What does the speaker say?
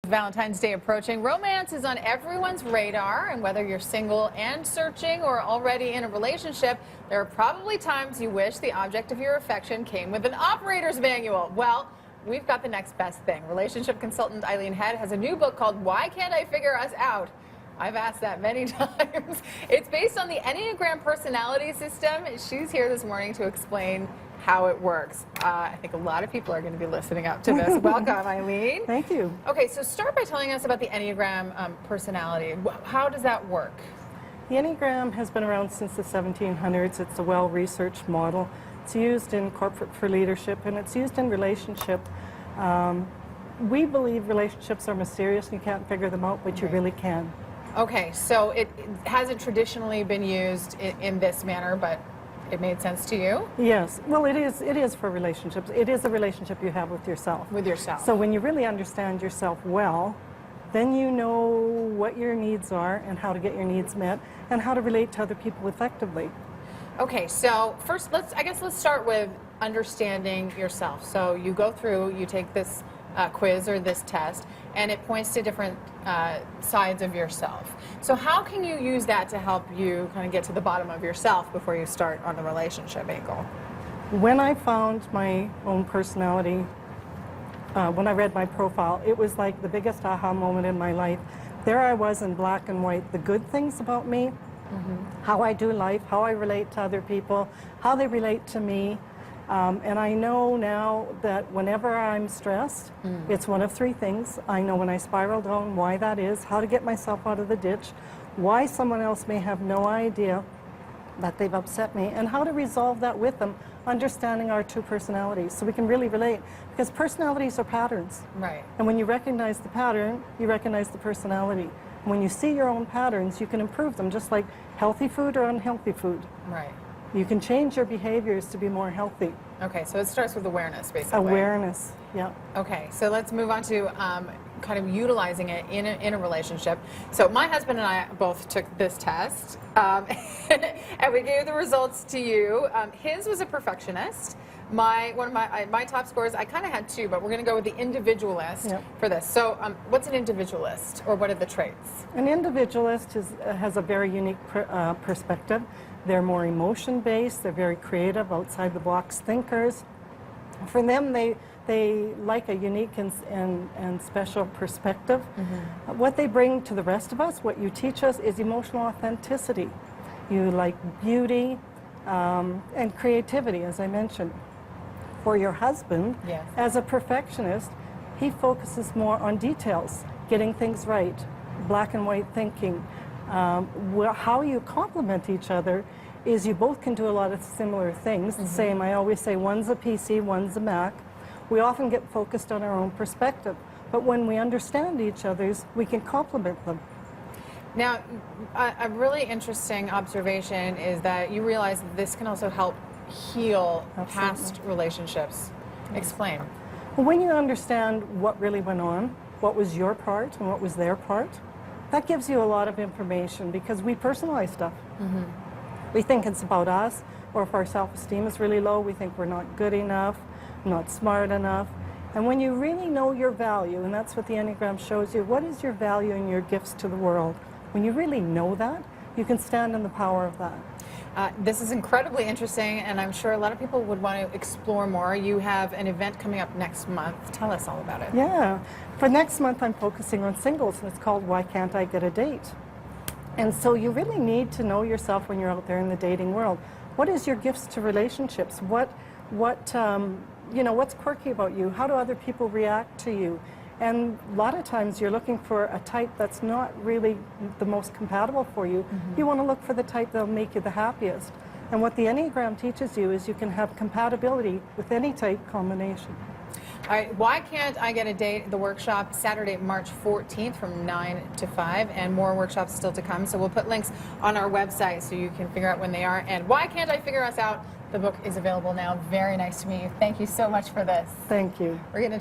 Valentine's Day approaching, romance is on everyone's radar, and whether you're single and searching or already in a relationship, there are probably times you wish the object of your affection came with an operator's manual. Well, we've got the next best thing. Relationship consultant Eileen Head has a new book called Why Can't I Figure Us Out? I've asked that many times. It's based on the Enneagram personality system. She's here this morning to explain how it works. I think a lot of people are going to be listening up to this. Welcome, Eileen. Thank you. Okay, so start by telling us about the Enneagram personality. How does that work? The Enneagram has been around since the 1700s. It's a well-researched model. It's used in corporate for leadership, and it's used in relationship. We believe relationships are mysterious and you can't figure them out, but you really can. Okay, so it hasn't traditionally been used in this manner, but it made sense to you? Yes. Well, it is for relationships. It is a relationship you have with yourself. With yourself. So when you really understand yourself well, then you know what your needs are and how to get your needs met and how to relate to other people effectively. Okay, so first let's start with understanding yourself. So you go through, you take this quiz or this test, and it points to different sides of yourself. So how can you use that to help you kind of get to the bottom of yourself before you start on the relationship angle? When I found my own personality, when I read my profile, it was like the biggest aha moment in my life. There I was in black and white, the good things about me, how I do life, how I relate to other people, how they relate to me. And I know now that whenever I'm stressed, it's one of three things. I know when I spiral down why that is, how to get myself out of the ditch, why someone else may have no idea that they've upset me, and how to resolve that with them, understanding our two personalities so we can really relate. Because personalities are patterns. Right. And when you recognize the pattern, you recognize the personality. When you see your own patterns, you can improve them, just like healthy food or unhealthy food. Right. You can change your behaviors to be more healthy. Okay, so it starts with awareness, basically. Awareness, yeah. Okay, so let's move on to kind of utilizing it in a relationship. So my husband and I both took this test, and we gave the results to you. His was a perfectionist. One of my top scores, I kind of had two, but we're going to go with the individualist for this. So what's an individualist, or what are the traits? An individualist has a very unique perspective. They're more emotion-based, they're very creative, outside-the-box thinkers. For them, they like a unique and special perspective. What they bring to the rest of us, what you teach us, is emotional authenticity. You like beauty and creativity, as I mentioned. For your husband, as a perfectionist, he focuses more on details, getting things right, black and white thinking. How you complement each other is you both can do a lot of similar things. The same, I always say, one's a PC, one's a Mac. We often get focused on our own perspective, but when we understand each other's, we can complement them. Now, a really interesting observation is that you realize that this can also help heal past relationships. Explain. Well, when you understand what really went on, what was your part and what was their part, that gives you a lot of information, because we personalize stuff. We think it's about us, or if our self-esteem is really low, we think we're not good enough, not smart enough. And when you really know your value, and that's what the Enneagram shows you, what is your value and your gifts to the world? When you really know that, you can stand in the power of that. This is incredibly interesting, and I'm sure a lot of people would want to explore more. You have an event coming up next month. Tell us all about it. Yeah. For next month, I'm focusing on singles, and it's called Why Can't I Get a Date? And so you really need to know yourself when you're out there in the dating world. What is your gifts to relationships? What's quirky about you? How do other people react to you? And a lot of times you're looking for a type that's not really the most compatible for you. You want to look for the type that'll make you the happiest. And what the Enneagram teaches you is you can have compatibility with any type combination. All right, Why Can't I Get a Date? The workshop, Saturday, March 14th from 9 to 5, and more workshops still to come. So we'll put links on our website so you can figure out when they are. And Why Can't I Figure Us Out? The book is available now. Very nice to meet you. Thank you so much for this. Thank you. We're going to